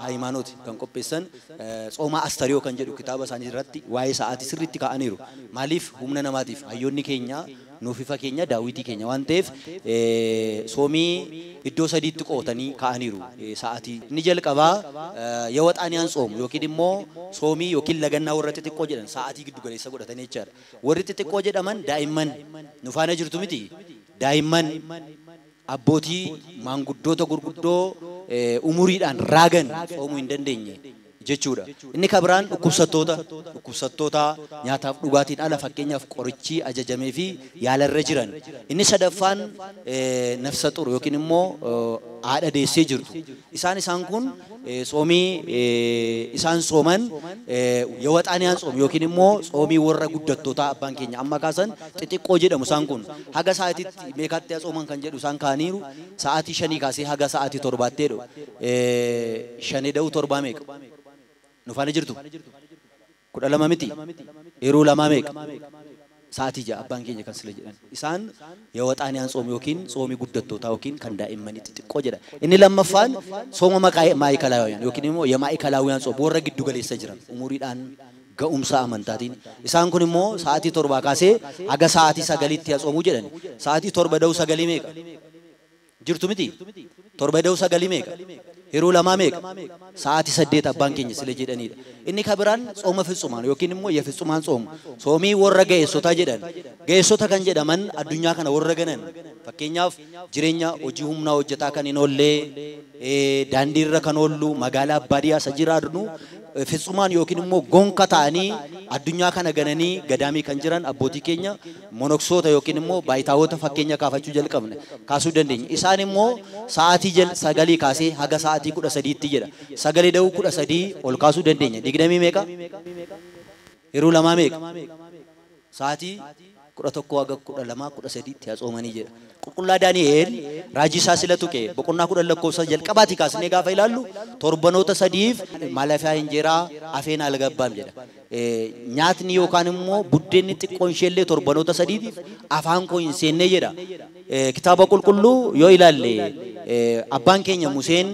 ሃይማኖት kan qopheessan ጾማ አስተሪዮ kan jedhu kitaaba isaanii irratti waa'ee sa'aatii sirriitti kaa'aniiru maaliif humna namaatiif hayyoonni keenya nuufifa keenya daawwitii keenya waan ta'eef soomii iddoo sadiitti qootanii kaa'aniiru sa'aatii inni jalqabaa yoo waxaaniyaan soomu yookiin immoo soomii yookiin lagannaa warra xixiqqoo jedhan sa'aatii giddu galeessa godhatanii jechaadha warri xixiqqoo jedhaman daa'imman nufaana jirtu miti daa'imman abbootii maanguddoota gurguddoo umuriidhaan raagan soomuu hin dandeenye jechuudha. Inni kabiraan dhukkubsattoota nyaataaf dhugaatiin ala fakkeenyaaf qorichi ajajamee fi yaalarra jiran. Inni sadaffaan nafsa xuru yookiin immoo haadha deessee jirtu. Isaan kun soomii isaan sooman yoo waxaaniyaan soomu yookiin immoo soomii warra guddattoota abbaan keenya amma kaasan xixiqqoo jedhamu isaan kun haga sa'aatiitti meeqatti sooman kan jedhu isaan kaaniiru sa'aatii 5 kaasee haga sa'aatii 7tti jedhu 5 da'u 7 meeqa nufaana jirtu 12 miti yeroo 2 meeqa sa'aatii 6 abbaan keenya kan sila jedhan isaan yoo waxaaniyaan soomu yookiin soomii guddattoota yookiin kan daa'immanii xixiqqoo jedha inni lammaffaan sooma maayikalaawiyaan yookiin immoo yemaayikalaawiyaan soomu warra giddu galeessa jiran umuriidhaan ga'umsa amantaatiin isaan kun immoo sa'aatii 7 kaasee haga sa'aatii 9tti soomuu jedhan sa'aatii 7 da'u 9 meeqa jirtu miti 7 da'u 9 meeqa yeroo 2 meeqa sa'aatii 8 abbaan keenya sila jedhanidha inni kabiraan sooma fitsumaan yookiin immoo yefitsumaan soomu soomii warra ga'eessotaa jedhan ga'eessota kan jedhaman addunyaa kana warra ganan fakkeenyaaf jireenya hojii humnaa hojjetaa kan hin oollee daandiirra kan oollu magaalaa baadiyyaa isa jiraadnu fitsumaan yookiin immoo gonka ta'anii addunyaa kana gananii gadaamii kan jiran abbootii keenya monoksoota yookiin immoo baayitaawota fakkeenya kaafachuu jalqabne kaasuu dandeenya isaan immoo sa'aatii 9 kaasee haga sa'aatii 13tti jedha 9 da'uu 13 ol kaasuu dandeenya 20 meeqa yeroo 2 meeqa sa'aatii 11 haga 12 13tti soomanii jedha qulqullaa Daani'eel raajii isaa sila tuqe boqonnaa 10 lakkoofsa jalqabaati kaasnee gaafa ilaallu torbanoota sadiif malaafaa injeeraa afeen algabbaam jedha nyaatni yookaan immoo buddeenni xiqqoon isheellee torbanoota sadiitiif afaan koo hin seennee jedha kitaaba qulqulluu yoo ilaalle abbaan keenya Museen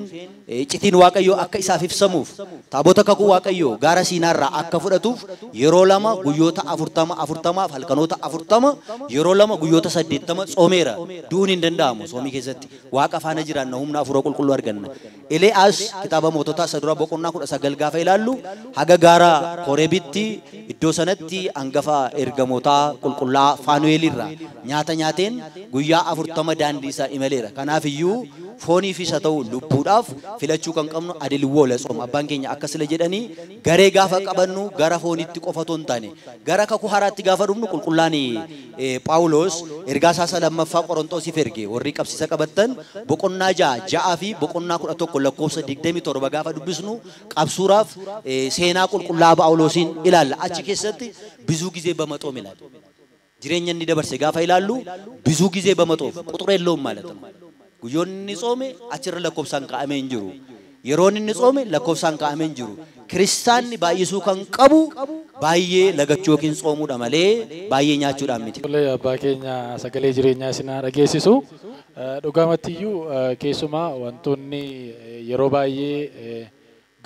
icitiin Waaqayyoo akka isaaf ibsamuuf taabota kakuu Waaqayyoo gaara Siinaarraa akka fudhatuuf yeroo 2 guyyoota 40 halkanoota 40 yeroo 2 guyyoota 80 soomeera duun hin danda'amu soomii keessatti Waaqa faana jiraanna humna afuura qulqulluu arganna Eliyaas kitaaba moototaa isa dura boqonnaa 19 gaafa ilaallu haga gaara Koreebitti iddoo sanatti hangafa ergamootaa qulqullaa Faanu'eelirraa nyaata nyaateen guyyaa 40 daandii isaa imaleera kanaaf iyyuu foonii fi isa ta'u lubbuudhaaf filachuu kan qabnu adiliwoo la sooma abbaan keenya akka sila jedhanii garee gaafa qabannu gara foonitti qofatu hin taane gara kakuu haraatti gaafa dhufnu qulqullaani Phaawulos ergaa isaa lammaffaa Qorontoosiif erge warri qabsiisa qabattan boqonnaa 6 fi boqonnaa 11 lakkoofsa 27 gaafa dubbisnu qabsuuraaf seenaa qulqullaa Phaawulosiin ilaalla achi keessatti bizuu gizee bamaxoo ilaalla jireenya inni dabarse gaafa ilaallu bizuu gizee bamaxoof quxureelloon maalatamu guyyoonni soome achirra lakkoofsaan kaa'amee hin jiru yeroon inni soome lakkoofsaan kaa'amee hin jiru kiristaanni baay'isuu kan qabu baay'ee lagachuu yookiin soomuudha malee baay'ee nyaachuudhaan miti. Abbaa keenya sagalee jireenyaa isin dhageessisu dhugamattiyyuu keessumaa wantoonni yeroo baay'ee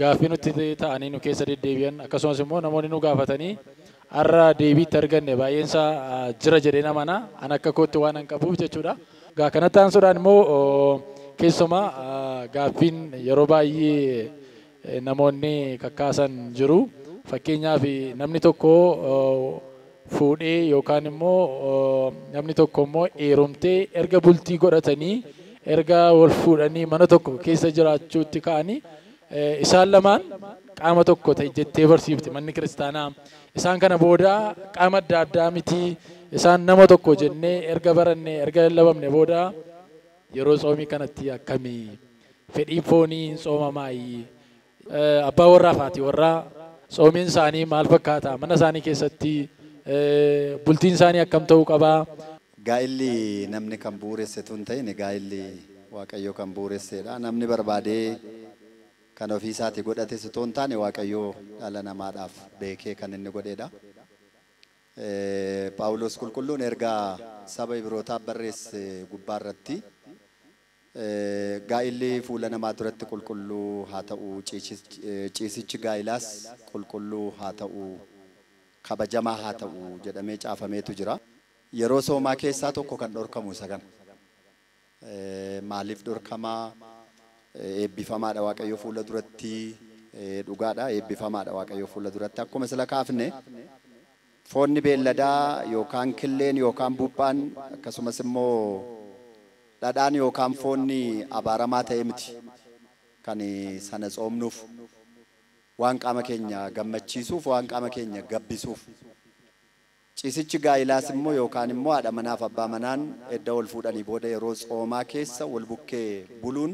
gaaffii nutti ta'anii nu keessa deddeebi'an akkasumas immoo namoonni nu gaafatanii har'a deebiitti arganne baay'eensaa jira jedhee namana an akka kootti waan hin qabuuf jechuudha. Gaa kanatti aansuudhaan immoo keessumaa gaaffiin yeroo baay'ee namoonni kakkaasan jiru fakkeenyaaf namni tokko fuudhee yookaan immoo namni tokko immoo heerumtee erga bultii godhatanii erga wal fuudhanii mana tokko keessa jiraachuutti ka'anii isaan lamaan qaama tokko ta'e jettee barsiifte manni kiristaanaa isaan kana booda qaama adda addaa miti isaan nama tokko jennee erga baranne erga lallabamne booda yeroo soomii kanatti akkamii fedhii foonii soomamaayi abbaa warraa fi haati warraa soomiin isaanii maal fakkaata mana isaanii keessatti bultiin isaanii akkam ta'uu qabaa. Gaa'illi namni kan bu'uuresse tun ta'in gaa'illi Waaqayyo kan bu'uuressedha. Namni barbaadee kan ofii isaati godhate sitoon taane Waaqayyo dhala namaadhaaf beekee kan inni godheedha. Phaawulos qulqulluun ergaa saba Ibrootaaf barreesse gubbaarratti gaa'illi fuula namaa duratti qulqulluu haa ta'u, ciisichi gaa'ilaas qulqulluu haa ta'u, kabajamaa haa ta'u jedhamee caafameetu jira. Yeroo soomaa keessaa tokko kan dhorkamu isa kana. Maaliif dhorkamaa? Eebbifamaadha Waaqayyo fuula duratti, dhugaadha eebbifamaadha Waaqayyo fuula duratti. Akkuma sila kaafne foonni beelladaa yookaan killeen yookaan buuphaan akkasumas immoo dhadhaan yookaan foonni abaaramaa ta'e miti kan sana tsoomnuuf waan qaama keenya gammachiisuuf waan qaama keenya gabbisuuf. Ciisichi gaa'ilaas immoo yookaan immoo haadha manaaf abbaa manaan edda wal fuudhanii booda yeroo tsoomaa keessa wal bukkee buluun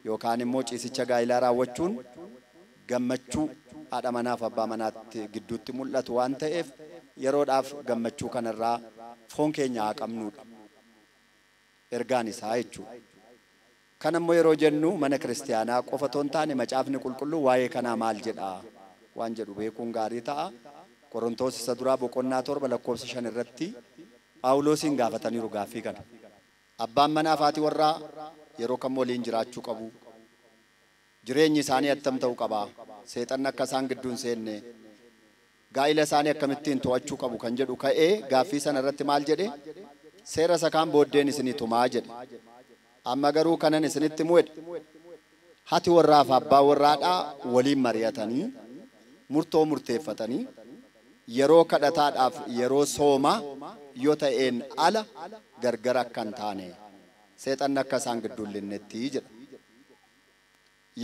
yookaan immoo ciisicha gaa'ilaa raawwachuun gammachuu haadha manaaf abbaa manaatti gidduutti mul'atu waan ta'eef yeroodhaaf gammachuu kanarraa foon keenya haa qabnuudha. Ergaan isaa jechuudha. Kan ammoo yeroo jennu mana kiristaanaa qofa otoo hin taane macaafni qulqulluu waa'ee kanaa maal jedha waan jedhu beekuun gaarii ta'a. Qorontoos isa duraa boqonnaa 7 lakkoofsa 5 irratti Phaawulosiin gaafataniiru gaaffii kana. Abbaan manaa fi haati warraa yeroo kam waliin jiraachuu qabu? Jireenyi isaanii attam ta'uu qaba? Seexanni akka isaan gidduun seenne gaa'ila isaanii akkamittiin to'achuu qabu kan jedhu ka'ee gaaffii sana irratti maal jedhe? Seera isa kaan booddeen isinii tumaa jedhe. Amma garuu kanan isinitti mu'edhe. Haati warraa fi abbaan warraadhaa waliin mari'atanii murtoo murteeffatanii yeroo kadhataadhaaf yeroo soomaa yoo ta'een ala gargar akka hin taane seexanni akka isaan gidduun linnetti jedha.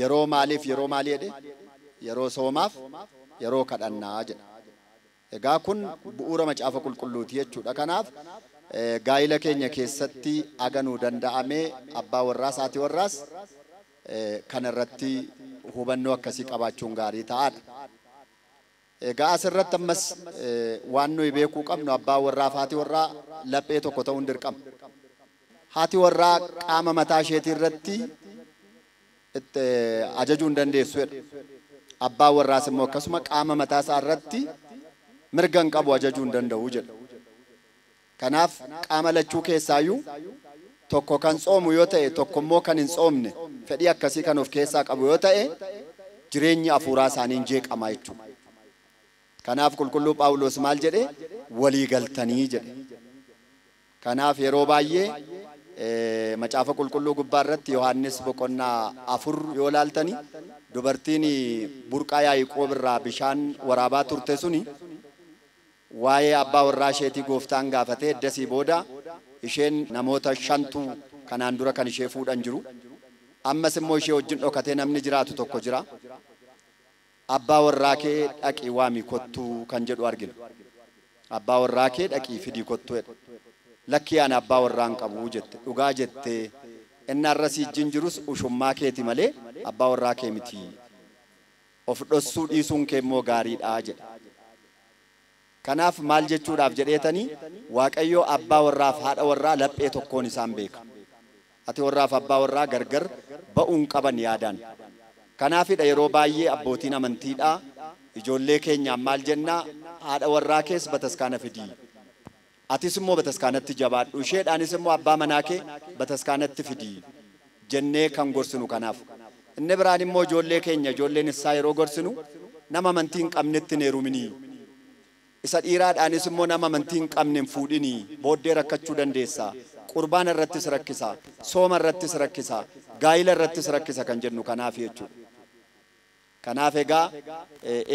Yeroo maaliif yeroo maali jedhe? Yeroo soomaaf yeroo kadhannaa jedha. Egaa kun bu'uura macaafa qulqulluuti jechuudha. Kanaaf gaa'ila keenya keessatti aganuu danda'amee abbaa warraas haati warraas kanarratti hubannoo akkasii qabaachuun gaarii ta'aadha. Egaa asirratti ammas waan nuyi beekuu qabnu abbaa warraa fi haati warraa laphee tokko ta'uun dirqama. Haati warraa qaama mataa isheetii irratti ajajuu hin dandeessu jedha. Abbaa warraas immoo akkasuma qaama mataa isaa irratti mirga hin qabu ajajuu hin danda'u jedha. Kanaaf qaama lachuu keessaayyuu tokko kan tsoomu yoo ta'e tokko immoo kan hin tsoomne fedhii akkasii kan of keessaa qabu yoo ta'e jireenyi hafuuraa isaanii hin jeeqama jechuudha. Kanaaf qulqulluu Phaawulos maal jedhe? Walii galtanii jedhe. Kanaaf yeroo baay'ee macaafa qulqulluu gubbaa irratti Yohaannis boqonnaa 4 yoo laaltanii dubartiin burqaa Yaaqoob irraa bishaan waraabaa turte suni waa'ee abbaa warraa isheetii gooftaan gaafatee eddasii booda isheen namoota 5tu kanaan dura kan ishee fuudhan jiru. Ammas immoo ishee wajjin dhokatee namni jiraatu tokko jira. Abbaa warraa kee dhaqii waami kottuu kan jedhu argina. Abbaa warraa kee dhaqii fidii kottuu jedha. Lakkii ani abbaa warraa hin qabu jette. Dhugaa jettee inni arrasii ijjiin jirus ushummaa keeti malee abbaa warraa kee miti. Of dhossuu dhiisuun kee immoo gaariidha jedha. Kanaaf maal jechuudhaaf jedheetanii Waaqayyo abbaa warraa fi haadha warraa laphee tokkoon isaan beeka. Haati warraa fi abbaa warraa gargar ba'uun qaban yaadaan. Kanaafidha yeroo baay'ee abbootiin amantiidhaa ijoollee keenyaan maal jennaa? Haadha warraa kees bataskaana fidii. Atis immoo bataskaanatti jabaadhu. Isheedhaanis immoo abbaa manaa kee bataskaanatti fidii jennee kan gorsinu kanaaf. Inni biraan immoo ijoollee keenya ijoolleen isaa yeroo gorsinu nama amantii hin qabnetti hin heeruminii. Isa dhiiraadhaanis immoo nama amantii hin qabne hin fuudhinii. Booddee rakkachuu dandeessa. Qurbaana irrattis rakkisa. Sooma irrattis rakkisa. Gaa'ila irrattis rakkisa kan jennu kanaaf jechuudha. Kanaaf egaa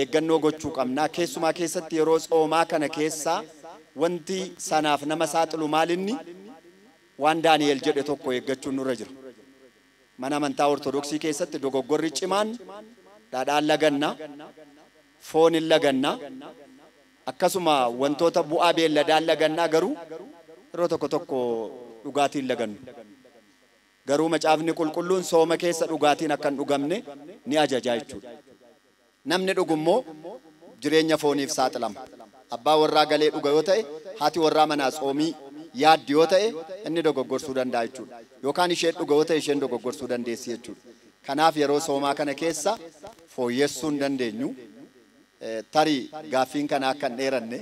eeggannoo gochuu qabnaa. Keessumaa keessatti yeroo tsoomaa kana keessaa wanti sanaaf nama saaxilu maalinni waan Daani'el jedhe tokko eeggachuun nurra jira. Mana amantaa Ortodoksii keessatti dogoggorri cimaan dhadhaan lagannaa, foon hin lagannaa, akkasuma wantoota bu'aa beelladaan lagannaa garuu yeroo tokko tokko dhugaatiin lagannu. Garuu macaafni qulqulluun sooma keessa dhugaatiin akka hin dhugamne ni ajajaa jechuudha. Namni dhugummoo jireenya fooniif saaxilama. abbaa warraa galee dhuga yoo ta'e haati warraa manaa tsoomii yaaddi yoo ta'e inni dogoggorsuu danda'a jechuudha. Yookaan isheen dhuga yoo ta'e isheen dogoggorsuu dandeessi jechuudha. Kanaaf yeroo soomaa kana keessa fooyyessuu hin dandeenyu. Tarii gaaffiin kana akka hin dheeranne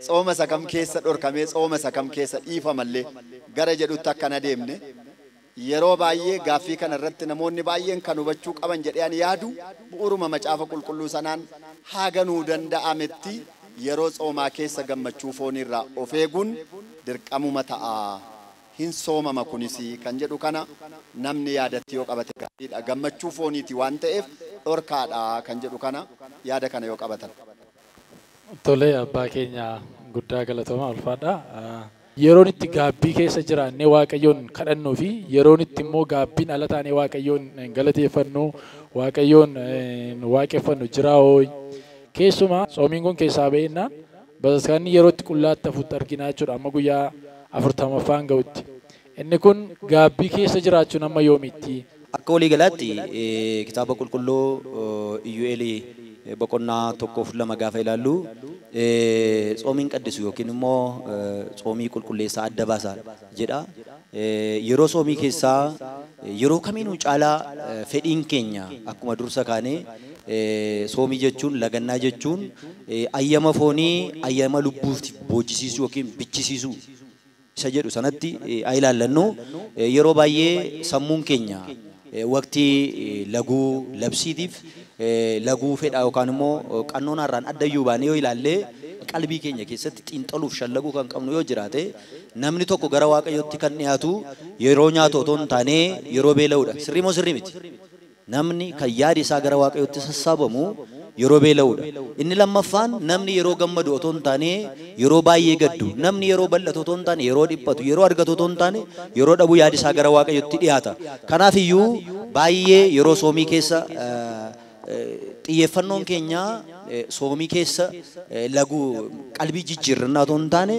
tsooma isa kam keessa dhorkamee tsooma isa kam keessa dhiifamallee gara jedhutti akkana deemne yeroo baay'ee gaaffii kana irratti namoonni baay'een kan hubachuu qaban jedhee ani yaadu bu'uuruma macaafa qulqulluu sanaan haaganuu danda'ametti yeroo tsoomaa keessa gammachuu foonirraa of eeguun dirqamuma ta'a. Hin soomama kunis kan jedhu kana namni yaadatti yoo qabate gaariidha. Gammachuu fooniiti waan ta'eef dhorkaadha kan jedhu kana yaada kana yoo qabatan. Tole abbaa keenya guddaa galatooma ulfaadha. Yeroon itti gaabbii keessa jiraannee Waaqayyoon kadhannuu fi yeroon itti immoo gaabbiin ala taanee Waaqayyoon galateeffannu Waaqayyoon waaqeffannu jira hooyi. Keessumaa soomiin kun keessaa ba'ennaan bataskaanni yeroo itti qullaatti hafuutti arginaa jechuudha amma guyyaa 40ffaan ga'utti. Inni kun gaabbii keessa jiraachuun amma yoomitti? Akka walii galaatti kitaaba qulqulluu Iyyu'eel boqonnaa 1-2 gaafa ilaallu tsoomiin qaddisu yookiin immoo tsoomii qulqulleessaa adda baasaa jedha. Yeroo soomii keessaa yeroo kamiinuu caalaa fedhiin keenya akkuma dursa kaanee soomii jechuun lagannaa jechuun ayyama foonii ayyama lubbuutti boojjisiisuu yookiin bichisiisuu isa jedhu sanatti haa ilaallannu. Yeroo baay'ee sammuun keenya waqtii laguu labsiitiif laguu fedhaa yookaan immoo qannoon har'aan addayyuu baanee yoo ilaallee qalbii keenya keessatti xiinxaluuf shallaguu kan qabnu yoo jiraate namni tokko gara Waaqayyootti kan dhiyaatu yeroo nyaatu otoo hin taane yeroo beela'uudha. Sirrii moo sirrii miti? Namni kan yaadi isaa gara Waaqayyootti sassaabamu yeroo beela'uudha. Inni lammaffaan namni yeroo gammadu otoo hin taane yeroo baay'ee gaddu, namni yeroo bal'atu otoo hin taane yeroo dhiphatu, yeroo argatu otoo hin taane yeroo dhabu yaadi isaa gara Waaqayyootti dhiyaata. Kanaaf iyyuu baay'ee yeroo soomii keessa xiyyeeffannoon keenya soomii keessa laguu qalbii jijjiirrannaa otoo hin taane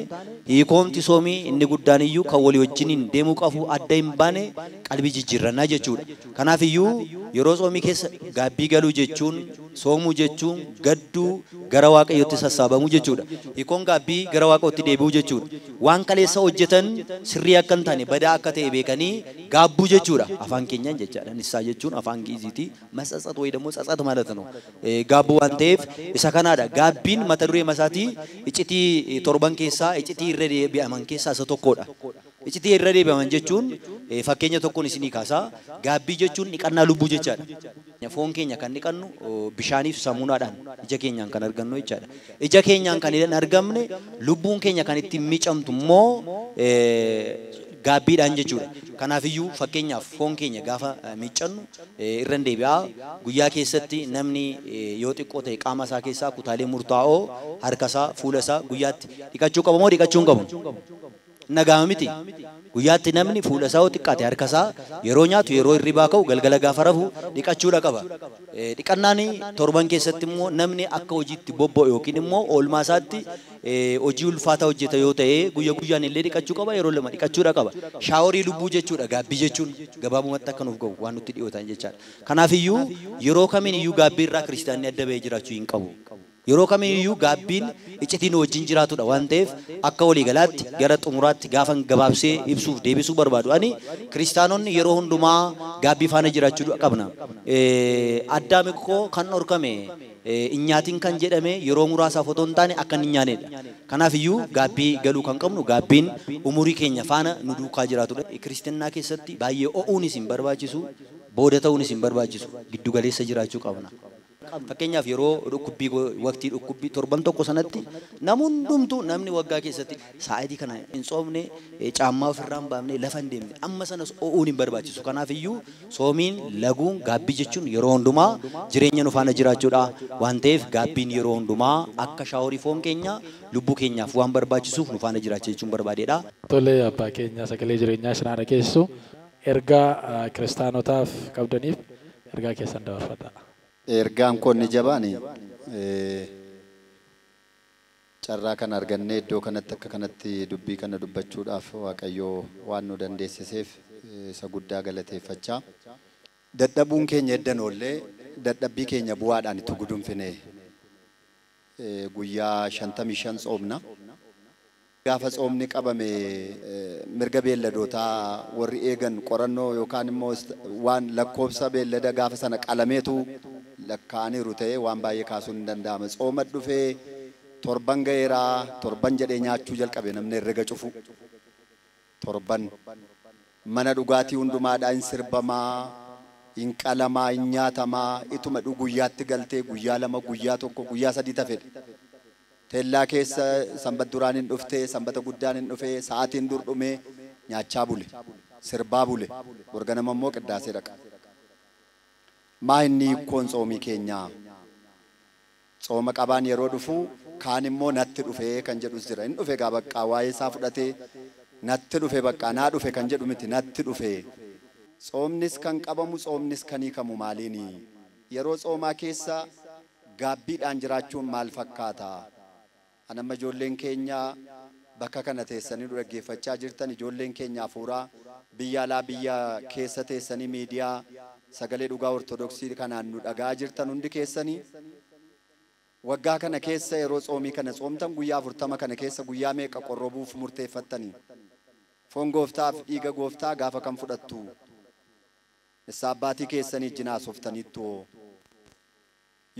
hiikomti soomii inni guddaan iyyuu kan walii wajjiniin deemuu qabu adda hin baane qalbii jijjiirrannaa jechuudha. Kanaaf iyyuu yeroo soomii keessa gaabbii galuu jechuun soomuu jechuun gadduu gara Waaqayyootti sassaabamuu jechuudha. Hiikoon gaabbii gara Waaqayyootti deebi'uu jechuudha. Waan kaleessa hojjetan sirrii akka hin taane badaa akka ta'e beekanii gaabbuu jechuudha. Afaan keenyaan jechaadha. Nissaa jechuun afaan Giiziiti. Masatsat ወይ ደግሞ ጸጸት ማለት ነው። Gaabbuu waan ta'eef isa kanaadha. Gaabbiin mata duree masaatii iccitii torban keessaa iccitii irra deebi'aman keessaa isa tokkodha. Iccitii irra deebi'aman jechuun fakkeenya tokkoon isinii kaasaa. Gaabbii jechuun dhiqannaa lubbuu jechaadha. Foon keenya kan dhiqannu bishaaniif samuunaadhaan ija keenyaan kan argannu jechaadha. Ija keenyaan kan hin argamne lubbuun keenya kan ittiin miicamtu immoo gaabbiidhaan jechuudha. Kanaaf iyyuu fakkeenyaaf foon keenya gaafa miiccannu irra deebi'aa guyyaa keessatti namni yoo xiqqoo ta'e qaama isaa keessaa kutaalee murtaa'oo harka isaa fuula isaa guyyaatti dhiqachuu qaba moo dhiqachuu hin qabu? Nagaama miti. Guyyaatti namni fuula isaa yoo xiqqaate harka isaa yeroo nyaatu yeroo hirribaa ka'u galgala gaafa rafu dhiqachuudha qaba. Dhiqannaan torban keessatti immoo namni akka hojiitti bobba'u yookiin immoo oolmaa isaatti hojii ulfaataa hojjeta yoo ta'e guyya guyyaan illee dhiqachuu qaba yeroo lama dhiqachuudha qaba. Shaaworii lubbuu jechuudha gaabbii jechuun gabaabumatti akka nuuf ga'u waan nutti dhiyootan jechaadha. Kanaaf iyyuu yeroo kamiin iyyuu gaabbii irraa kiristaanni adda ba'ee jiraachuu hin qabu. Yeroo kamiin iyyuu gaabbiin iccitiin wajjin jiraatudha waan ta'eef akka waliigalaatti gara xumuraatti gaafan gabaabsee ibsuuf deebisuu barbaadu. Ani kiristaanonni yeroo hundumaa gaabbii faana jiraachuu qabna. Addaam koo kan dhorkame nyaatiin kan jedhame yeroo muraasaaf otoo hin taane akka hin nyaanedha. Kanaaf iyyuu gaabbii galuu kan qabnu gaabbiin umurii keenya faana nu duukaa jiraatudha. Kiristinnaa keessatti baay'ee o'uunis hin barbaachisu, booda ta'uunis hin barbaachisu, giddu galeessa jiraachuu qabna. Fakkeenyaaf yeroo dhukkubbii waqtii dhukkubbii torban tokko sanatti namni namni waggaa keessatti sa'aatii kana hin soomne caammaa ofirraa hin baafne lafa hin deemne amma sanas o'uun hin barbaachisu. Kanaaf iyyuu soomiin laguun gaabbii jechuun yeroo hundumaa jireenya nu faana jiraachuudha waan ta'eef gaabbiin yeroo hundumaa akka shaaworii foon keenya lubbuu keenyaaf waan barbaachisuuf nu faana jiraachuu jechuun barbaadeedha. Tole abbaa keenya sagalee jireenyaa isin dhageessu ergaa kiristaanotaaf qabdaniif ergaa keessan dabarfadha. Ergaan kun ni jabaani carraa kan argannee iddoo kanatti akka kanatti dubbii kana dubbachuudhaaf Waaqayyoo waan nu dandeessiseef isa guddaa galateeffachaa. Dadhabuun keenya eddan oollee dadhabbii keenya bu'aadhaan itti gudunfine guyyaa 55 tsoomna. Gaafa tsoomni qabame mirga beelladootaa warri eegan qorannoo yookaan immoo waan lakkoofsa beellada gaafa sana qalameetu lakkaa'aniiru ta'e waan baay'ee kaasuun hin danda'ama. Tsooma dhufee torban ga'eeraa torban jedhee nyaachuu jalqabe namni herrega cufu. Torban mana dhugaatii hundumaadhaan sirbamaa, hin qalamaa, hin nyaatamaa, ituma guyyaatti galtee guyyaa lama, guyyaa tokko, guyyaa sadii tafedhe. Teellaa keessa sanbata duraan hin dhuftee, sanbata guddaan hin dhufee, sa'aatiin dur dhumee nyaachaa bule, sirbaa bule, borganama immoo qiddaasee dhaqa. Maa inni hiikkoon tsoomii keenyaa? Tsooma qabaan yeroo dhufu kaan immoo natti dhufee kan jedhus jira. Hin dhufe gaa baqqaa waa'ee isaa fudhatee natti dhufe baqqaa naa dhufe kan jedhu miti natti dhufe. Tsoomnis kan qabamu tsoomnis kan hiikamu maaliini? Yeroo tsoomaa keessa gaabbiidhaan jiraachuun maal fakkaata? Anamma ijoolleen keenya bakka kana teessanii dhaggeeffachaa jirtan ijoolleen keenya hafuuraa biyya alaa biyya keessa teessanii miidiyaa sagalee dhugaa ortodoksii kanaan nu dhagaa jirtan hundi keessanii waggaa kana keessa yeroo tsoomii kana tsoomtan guyyaa 40 kana keessa guyyaa meeqa qorrobuuf murteeffattanii? Foon gooftaaf dhiiga gooftaa gaafa kan fudhattu? Isaa abbaatii keessanii jinaa softaniittu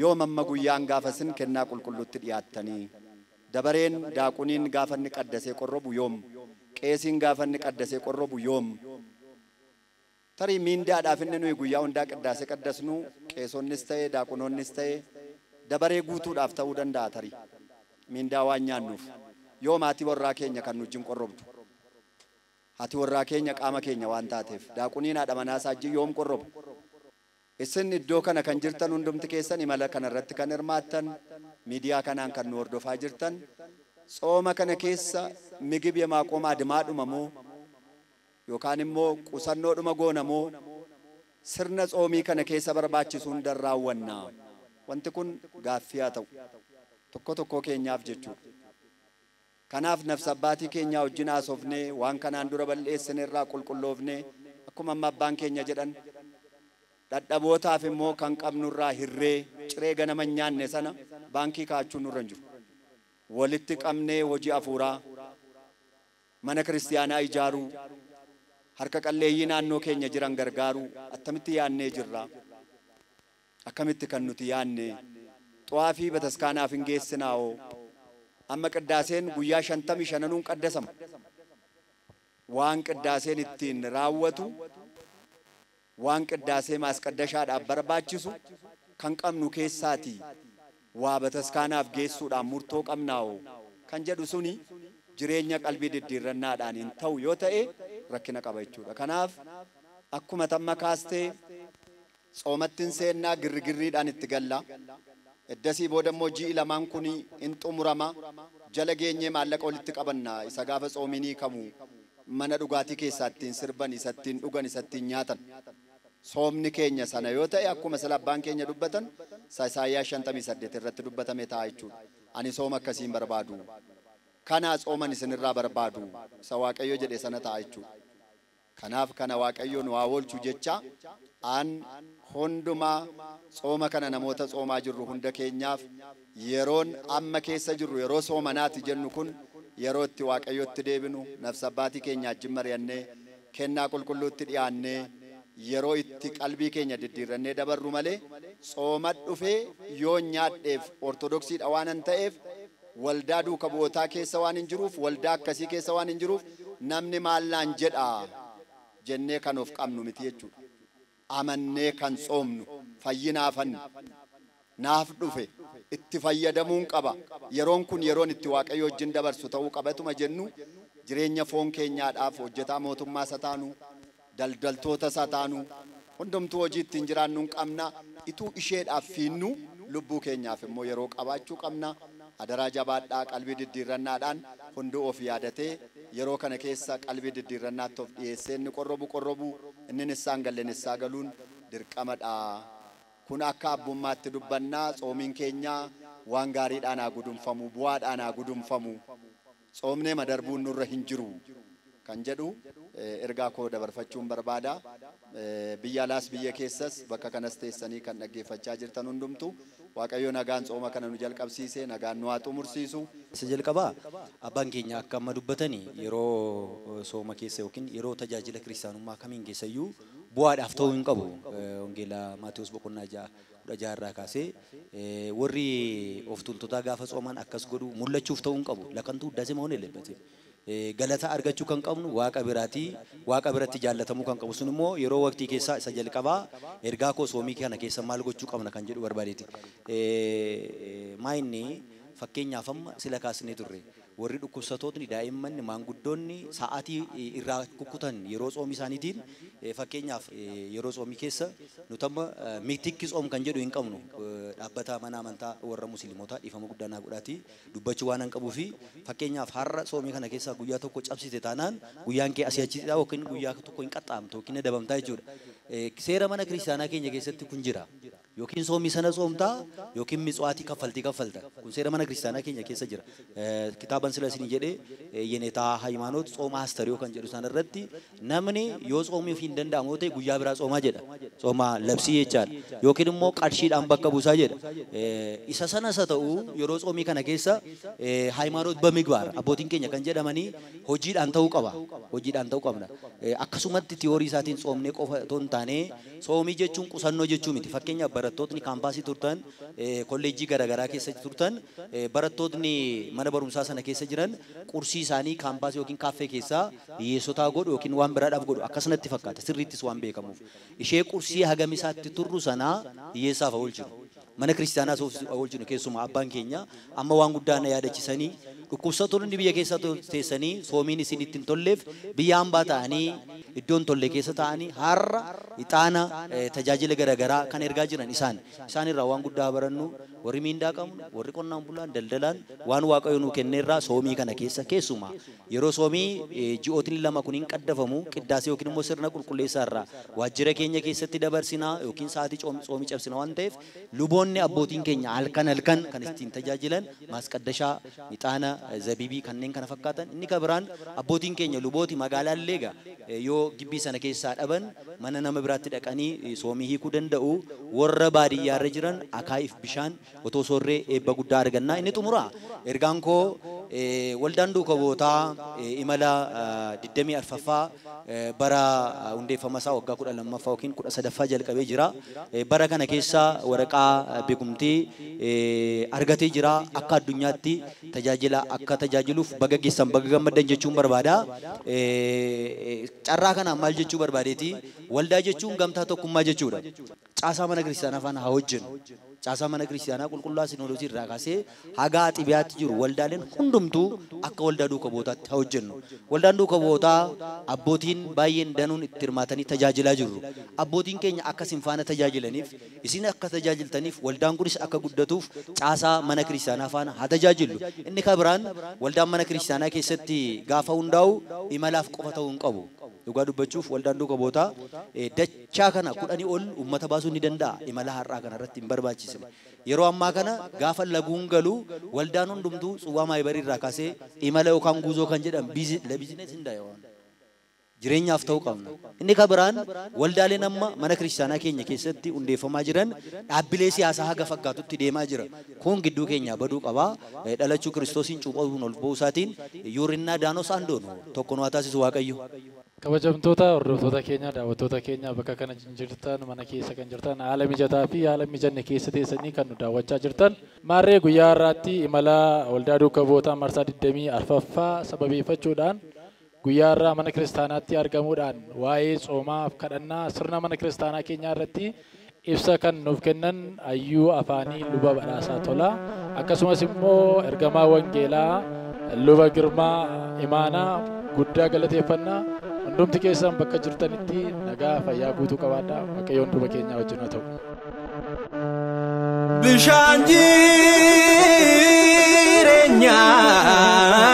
yoo mamma guyyaan gaafa sin kennaa qulqulluutti dhiyaattanii dabareen daaquniin gaafa inni qaddasee qorrobu yoom? Qeesiin gaafa inni qaddasee qorrobu yoom? Tarii miindaadhaaf inni nuyi guyyaa hundaa qaddaasee qaddasnu qeesonnis ta'e daaqunoonnis ta'e dabaree guutuudhaaf ta'uu danda'a tarii miindaa waan nyaannuuf yoo maatii warraa keenya kan wajjin qorrobdu haati warraa keenya qaama keenya waan taateef daaquniin haadha manaa saajjii yoom qorrobu? Isin iddoo kana kan jirtan hundumti keessan imala kana irratti kan hirmaattan miidiyaa kanaan kan nu hordofaa jirtan tsooma kana keessa migib yemaaqoomaa dimaadhuma moo yookaan immoo qusannoodhuma goona moo sirna tsoomii kana keessa barbaachisu hundan raawwanna? Wanti kun gaaffii haa ta'u tokko tokko keenyaaf jechuudha. Kanaaf nafsa abbaatii keenyaa wajjin haasofnee waan kanaan dura balleessine irraa qulqulloofnee akkuma amma abbaan keenya jedhan dadhabootaaf immoo kan qabnurraa hirree ciree ganama nyaanne sana baankii kaa'achuun nurra hin jiru. Walitti qabnee hojii hafuuraa mana kiristiyaanaa ijaaruu harka qalleeyyii naannoo keenya jiran gargaaruu attamitti yaannee jirra? Akkamitti kan nuti yaanne? Xuwaafii bataskaanaaf hin geessinaa'oo amma qiddaaseen guyyaa 55 qaddasama. Waan qiddaaseen ittiin raawwatu waan qiddaasee maasqaddashaadhaaf barbaachisu kan qabnu keessaati waa bataskaanaaf geessuudhaan murtoo qabnaa'oo kan jedhu suni jireenya qalbii diddiirrannaadhaan hin ta'u yoo ta'e rakkina qaba jechuudha. Kanaaf akkuma tamma kaastee tsoomattiin seennaa girrigirriidhaan itti galla. Eddasii booda immoo ji'i lamaan kun in xumurama. Jala geenyee maallaqa walitti qabanna. Isa gaafa tsoominii kamu mana dhugaatii keessaa ittiin sirban, isa ittiin dhugan, isa ittiin nyaatan. Soomni keenya sana yoo ta'e akkuma sila abbaan keenya dubbatan Isaayyaas 58 irratti dubbatame ta'a jechuudha. Ani sooma akkasiin barbaadu. Kanaa tsooman isinirraa barbaadu. Isa Waaqayyo jedhe sana ta'a jechuudha. Kanaaf kana Waaqayyo nu haa oolchu jecha an hundumaa tsooma kana namoota tsoomaa jirru hunda keenyaaf yeroon amma keessa jirru yeroo soomanaati jennu kun yeroo itti Waaqayyotti deebinu nafsa abbaatii keenya wajjin mari'annee kennaa qulqulluutti dhiyaannee yeroo itti qalbii keenya diddiirrannee dabarru malee tsooma dhufee yoo nyaadheef ortodoksiidha waan hin ta'eef waldaa duuka bu'ootaa keessa waan hin jiruuf waldaa akkasii keessa waan hin jiruuf namni maallaan jedha jennee kan of qabnu miti jechuudha. Amannee kan tsoomnu fayyinaafanni naaf dhufe itti fayyadamuun qaba. Yeroon kun yeroon itti Waaqayyo wajjin dabarsu ta'uu qabatuma jennu jireenya foon keenyaadhaaf hojjetaa mootummaa isa taanu daldaltoota isa taanu hundumtuu hojii ittiin jiraannu hin qabna. Ituu isheedhaaf fiinnu lubbuu keenyaaf immoo yeroo qabaachuu qabna. Adaraa jabaadhaa qalbii diddiirrannaadhaan hunduu of yaadatee yeroo kana keessa qalbii diddiirrannaatti of dhiyeessee inni qorrobu inni nissaan galle nissaa galuun dirqamadha. Kun akka abbummaatti dubbannaa tsoomiin keenya waan gaariidhaan haa gudunfamu bu'aadhaan haa gudunfamu. Tsoomnee madarbuun nurra hin jiru. kan jedhu ergaa koo dabarfachuun barbaada. Biyya alaas biyya keessas bakka kanas teessanii kan dhaggeeffachaa jirtan hundumtu Waaqayyo nagaan tsooma kana nu jalqabsiise nagaan nu haa xumursiisu. Isa jalqabaa abbaan keenya akka amma dubbatanii yeroo sooma keessa yookiin yeroo tajaajila kiristaanummaa kamiin keessayyuu bu'aadhaaf ta'uu hin qabu. Wangeela Maatewos boqonnaa 16 irraa kaasee warri of tuultotaa gaafa tsooman akkas godhu mul'achuuf ta'uu hin qabu. Lakantuu daase mahoon elebbate. Galata argachuu kan qabnu waaqa biratti jaallatamuu kan qabu. Sun immoo yeroo waqtii keessaa isa jalqabaa ergaa koo soomii kana keessa maal gochuu qabna kan jedhu barbaadeeti. Maayinni fakkeenyaaf amma sila kaasnee turre warri dhukkubsatootni daa'imman maanguddoonni sa'aatii irraa kukkutan yeroo soomii isaaniitiin fakkeenyaaf yeroo soomii keessa nutamma miitikki soom kan jedhu hin qabnu dhaabbata mana amantaa warra musliimotaa dhiifama guddaa naa godhaati dubbachuu waan hin qabuufi fakkeenyaaf har'a soomii kana keessa guyyaa tokko cabsite taanaan guyyaan kee asii achiidha yookiin guyyaa tokko hin qaxxaamtu yookiin dabamtaa jechuudha. Seera mana kiristaanaa keenya keessatti kun jira. Yookiin soomii sana soomtaa yookiin mitswaatii kaffalta. Kun seera mana kiristaanaa keenya keessa jira. Kitaaban sila isin jedhee yenetaa haymaanoot tsooma astariyo kan jedhu sana irratti namni yoo soomii ofii hin danda'amu ta'e guyyaa biraa tsoomaa jedha. Tsooma labsii jechaadha. Yookiin immoo qarshiidhaan bakka buusaa jedha. Isa sanas haa ta'u yeroo soomii kana keessa haymaanoot bamigbaar abbootiin keenya kan jedhamanii hojiidhaan ta'uu qaba. Hojiidhaan ta'uu qabna. Akkasumatti tiyoorii isaatiin tsoomnee qofa otoo hin taane soomii jechuun qusannoo jechuu miti. Fakkeenyaaf barattootni kaampaasii turtan kolleejjii garaagaraa keessa turtan barattootni mana barumsaa sana keessa jiran qursii isaanii kaampaasii yookiin kaaffee keessaa hiyyeessotaa godhu yookiin waan biraadhaaf godhu akkasumatti fakkaata sirriittis waan beekamuuf ishee qursii hagamisaatti turru sanaa hiyyeessaaf oolchinu mana kiristaanaas oolchinu keessumaa abbaan keenya amma waan guddaa na yaadachiisanii dhukkubsattoonni biyya keessa teessanii soomiin isin ittiin tolleef biyya hambaa ta'anii iddoon tolle keessa ta'anii har'a ixaana tajaajila garaagaraa kan ergaa jiran isaan irraa waan guddaa barannu warri miindaa qabnu warri qonnaan bulaan daldalaan waan waaqayyo nuu kenneerraa soomii kana keessa keessumaa yeroo soomii ji'ootiin lama kun hin qaddafamu qiddaasee yookiin immoo sirna qulqulleessaa irraa waajjira keenya keessatti dabarsinaa yookiin sa'aatii soomii cabsina waan ta'eef luboonni abbootiin keenya halkan kan ittiin tajaajilan maasqaddashaa ixaana zabibii kanneen kana fakkaatan inni kabiraan abbootiin keenya lubooti magaalaa Leega yoo gibbii sana keessaa dhaban mana nama biraatti dhaqanii soomii hiikuu danda'u warra baadiyyaarra jiran akaa'iif bishaan otoo soorree eebba guddaa argannaa inni xumura ergaan koo waldaan duukaa bootaa imala 24ffaa bara hundeeffama isaa waggaa 12ffaa yookiin 13ffaa jalqabee jira bara kana keessa waraqaa beekumtii argatee jira akka addunyaatti tajaajila akka tajaajiluuf baga geessan baga gammaddan jechuun barbaada. Carraa kana maal jechuu barbaadeeti waldaa jechuun gamtaa tokkummaa jechuudha. Caasaa mana kiristaanaa faana haa hojjennu. Caasaa mana kiristaanaa qulqullaa sinoodosii irraa kaasee haga xibiyaatti jiru waldaaleen hundumtuu akka waldaa duukaa bootaatti haa hojjennu. Waldaan duukaa bootaa abbootiin baay'een danuun itti hirmaatanii tajaajilaa jiru. Abbootiin keenya akka isin faana tajaajilaniif isin akka tajaajiltaniif waldaan kunis akka guddatuuf caasaa mana kiristaanaa faana haa tajaajilu. Inni kabiraan waldaan mana kiristaanaa keessatti gaafa hundaa'u imalaaf qofa ta'uu hin qabu. Dhugaa dubbachuuf waldaan duukaa bootaa dachaa kana 10 ol uummata baasuu ni danda'a. Imala har'aa kana irratti hin barbaachisne. Yeroo ammaa kana gaafa laguun galu waldaan hundumtuu tsuwaa maayibarii irraa kaasee imala yookaan guuzoo kan jedhan biizinesi hin daa'eewwan. Jireenyaaf ta'uu qabna. Inni kabiraan waldaaleen amma mana kiristaanaa keenya keessatti hundeeffamaa jiran dhaabbilee siyaasaa haga fakkaatutti deemaa jira. Kun gidduu keenyaa baduu qaba. Dhalachuu Kiristoosiin cuuphamuun ol buusaatiin yuurinnaa daanoo saandoonu tokko nu haa taasisu Waaqayyo. Kabajamtoota hordoftoota keenya daawwattoota keenya bakka kana jirtan mana keessa kan jirtan haala mijataa fi haala mijanne keessa teessanii kan nu daawwachaa jirtan maarree guyyaa har'aatti imala waldaa duukaa bootaa marsaa 24ffaa sababeeffachuudhaan guyyaa har'aa mana kiristaanaatti argamuudhaan waa'ee tsoomaa fi kadhannaa sirna mana kiristaanaa keenyaa irratti ibsa kan nuuf kennan Ayyuu Afaanii luba badhaasaa tola akkasumas immoo ergamaa wangeelaa luba Girmaa Imaanaa guddaa galateeffannaa hundumti keessan bakka jirtanitti nagaa fayyaa guutuu qabaadhaa Waaqayyoon duuba keenyaa wajjin haa ta'u. Bishaan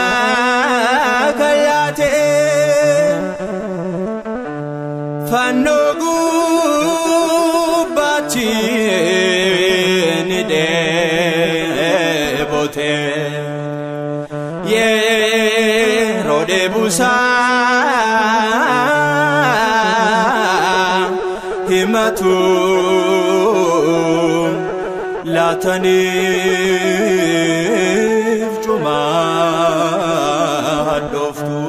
jireenyaa kan yaate fannoo gubbaatti ni dheebote yeroo debusa himatu latanif cuma doftu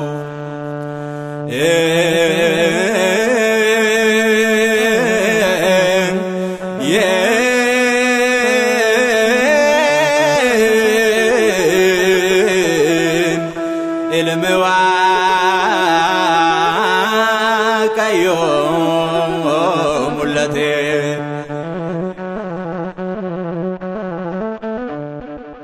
المواقع يوم ملتين